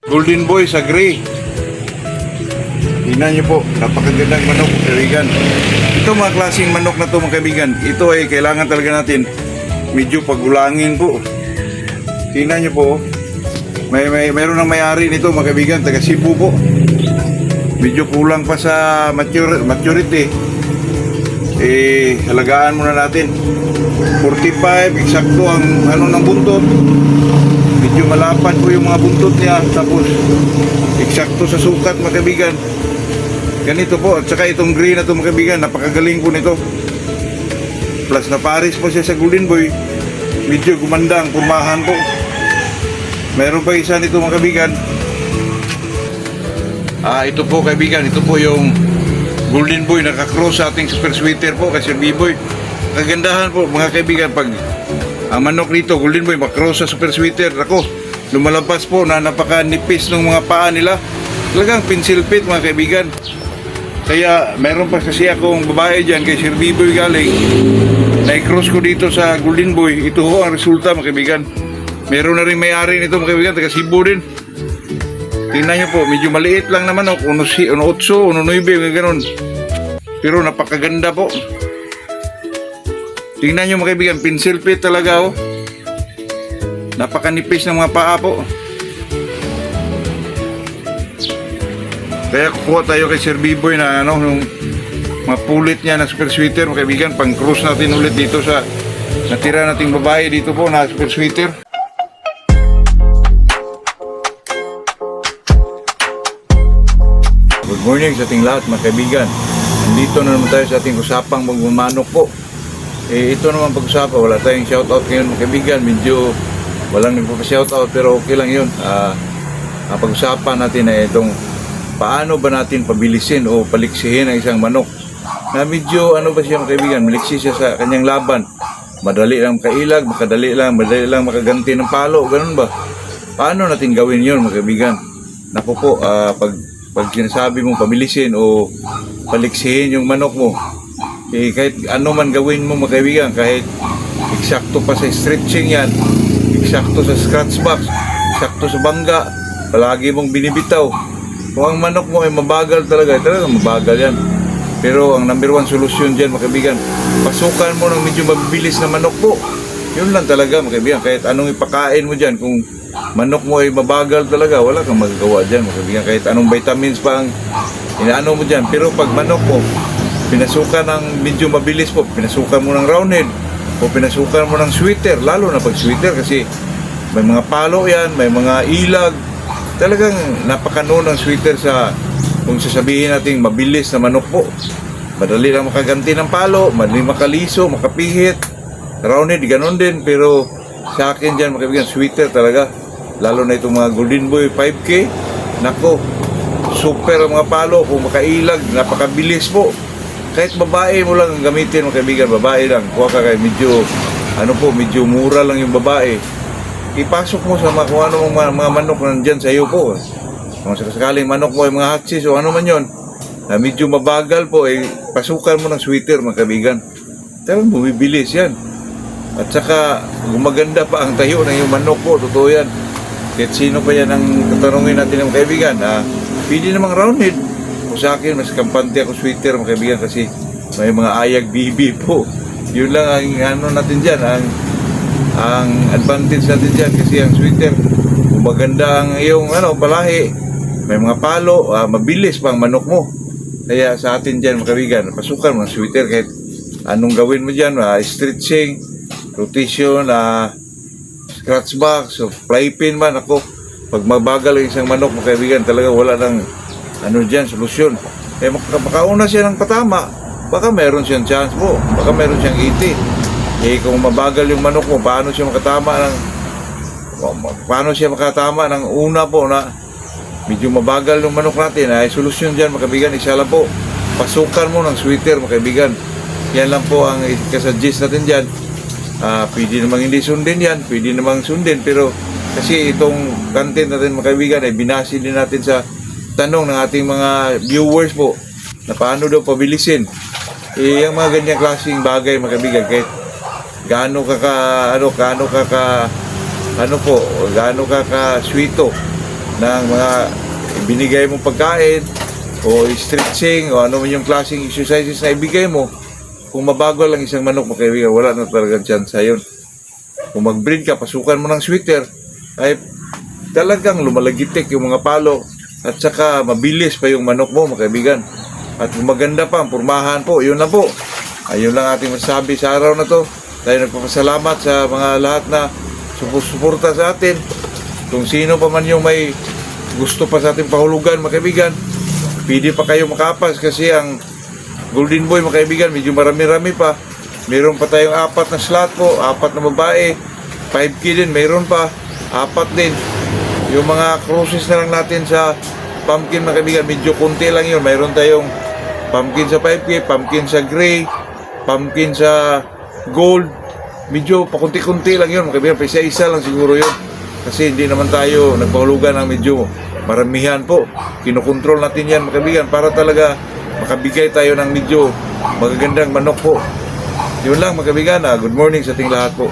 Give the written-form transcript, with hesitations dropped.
Golden Boy sa gray. Tingnan nyo po, napakagandang manok, kaibigan. Ito mga klaseng manok na to mga kaibigan. Ito ay kailangan talaga natin medyo pagulangin po. Tingnan nyo po, mayroon ng may-ari nito mga kaibigan, taga Cebu po. Medyo kulang pa sa maturity. Halagaan muna natin. 45, eksakto ang ng buntot. Medyo malapad po yung mga buntot niya. Tapos, eksakto sa sukat mga kaibigan. Ganito po, at saka itong green na ito mga kaibigan, napakagaling po nito. Plus na pares po siya sa Golden Boy. Medyo gumanda ang purmahan po. Meron pa isa nito mga kaibigan. Ito po kaibigan, ito po yung Golden Boy nakakross sa ating super sweater po kasi B-Boy. Kagandahan po mga kaibigan pag ang manok nito, Golden Boy, makross sa super sweater. Ako, lumalabas po na napakanipis ng mga paa nila. Talagang pencil fit mga kaibigan. Kaya meron pa kasi akong babae dyan kay Sir B-Boy galing. Na-cross ko dito sa Golden Boy. Ito ho ang resulta mga kaibigan. Meron na rin may-ari nito mga kaibigan, taga Cebu din. Tingnan nyo po, medyo maliit lang naman o 1.8, 1.9, mga ganun. Pero napakaganda po. Tingnan nyo mga kaibigan, pencil fit talaga oh. Napakanipis ng mga paa po. Kaya kukuha tayo kay Sir B-Boy na yung mapulit niya na super sweater mga kaibigan. Pang cruise natin ulit dito sa natira nating babae dito po na super sweater. Good morning sa ating lahat mga kaibigan. Nandito na naman tayo sa ating usapang magmamanok po. Ito naman pag-usapan, wala tayong shoutout ngayon mga kaibigan. Medyo walang nagpapa-shoutout pero okay lang yun. Ang pag-usapan natin ay itong paano ba natin pabilisin o paliksihin ang isang manok. Na medyo ba siya mga kaibigan, maliksi siya sa kanyang laban. Madali lang makailag, madali lang makaganti ng palo, ganun ba? Paano natin gawin yun mga kaibigan? Naku po, pag sinasabi mong pabilisin o paliksihin yung manok mo, kahit ano man gawin mo mga kaibigan, kahit eksakto pa sa stretching yan, eksakto sa scratch box, eksakto sa bangga, palagi mong binibitaw. Kung ang manok mo ay mabagal talaga mabagal yan. Pero ang number one solusyon dyan mga kaibigan, pasukan mo ng medyo mabilis na manok po. Yun lang talaga mga kaibigan, kahit anong ipakain mo dyan, kung manok mo ay mabagal talaga, wala kang magagawa dyan mga kaibigan. Kahit anong vitamins pa ang inaano mo dyan. Pero pag manok mo, pinasukan ng medyo mabilis po, pinasukan mo ng roundhead o pinasukan mo ng sweater, lalo na pag sweater kasi may mga palo yan, may mga ilag. Talagang napakano ng sweater sa kung sasabihin natin mabilis na manok po. Madali lang makaganti ng palo, madali makaliso, makapihit, roundhead, ganon din. Pero sa akin dyan mga kaibigan, sweater talaga. Lalo na itong mga Golden Boy 5K, nako, super ang mga palo. Kung makailag, napakabilis po. Kahit babae mo lang ang gamitin mga kaibigan, babae lang. Kuha ka kay medyo, medyo mura lang yung babae. Ipasok mo sa kung ano mga manok nandyan sa iyo po. Kung sakaling manok mo ay mga hatchis o ano man yun, na medyo mabagal po, pasukan mo ng sweater mga kaibigan. Talagang bumibilis yan. At saka gumaganda pa ang tayo ng yung manok po, totoo yan. Kahit sino pa yan ang tatanungin natin mga kaibigan, pwede namang roundhead. Kung sa akin, mas kampante ako sweater mga kaibigan kasi may mga ayag bibi po. Yun lang ang natin dyan, ang advantage natin dyan kasi ang sweater, kung maganda ang iyong palahi, may mga palo, mabilis pa ang manok mo. Kaya sa atin dyan mga kaibigan, pasukan mo ng sweater kahit anong gawin mo dyan, stretching, rotation, scratch box, fly pin man. Ako, pag mabagal ang isang manok mga kaibigan, talaga wala nang dyan, solusyon. Makauna siya ng patama, baka meron siyang chance po, baka meron siyang 80. Kung mabagal yung manok mo, paano siya makatama ng una po na medyo mabagal yung manok natin? Ay solusyon dyan mga kaibigan, isa lang po, pasukan mo ng sweater mga kaibigan. Yan lang po ang ikasuggest natin dyan. Pwede namang hindi sundin yan, pwede namang sundin, pero kasi itong content natin mga kaibigan ay binasi din natin sa tanong ng ating mga viewers po na paano daw pabilisin. Yung mga ganyang klaseng bagay mga kaibigan, kahit gaano ka sweeto, ng mga binigay mong pagkain o stretching o ano man yung klaseng exercises na ibigay mo. Kung mabago lang isang manok, mga kaibigan, wala na talagang chance yun. Kung mag-breed ka, pasukan mo ng sweater, ay talagang lumalagitik yung mga palo at saka mabilis pa yung manok mo, mga kaibigan. At kung maganda pa ang purmahan po, yun lang po. Ayun lang ating masasabi sa araw na to. Tayo nagpapasalamat sa mga lahat na suporta sa atin. Kung sino pa man yung may gusto pa sa ating pahulugan, mga kaibigan, pwede pa kayo makapas kasi ang Golden Boy, mga kaibigan, medyo marami-rami pa. Meron pa tayong 4 na slot po, 4 na babae, 5K din, meron pa, 4 din. Yung mga cruises na lang natin sa pumpkin, mga kaibigan, medyo konti lang yun. Mayroon tayong pumpkin sa 5K, pumpkin sa gray, pumpkin sa gold. Medyo pakunti-kunti lang yun, mga kaibigan, isa-isa lang siguro yun. Kasi hindi naman tayo nagpahulugan ng medyo maramihan po. Kinokontrol natin yan, mga kaibigan, para talaga makabigay tayo ng medyo magagandang manok po. Yun lang, mga kaibigan. Good morning sa ating lahat po.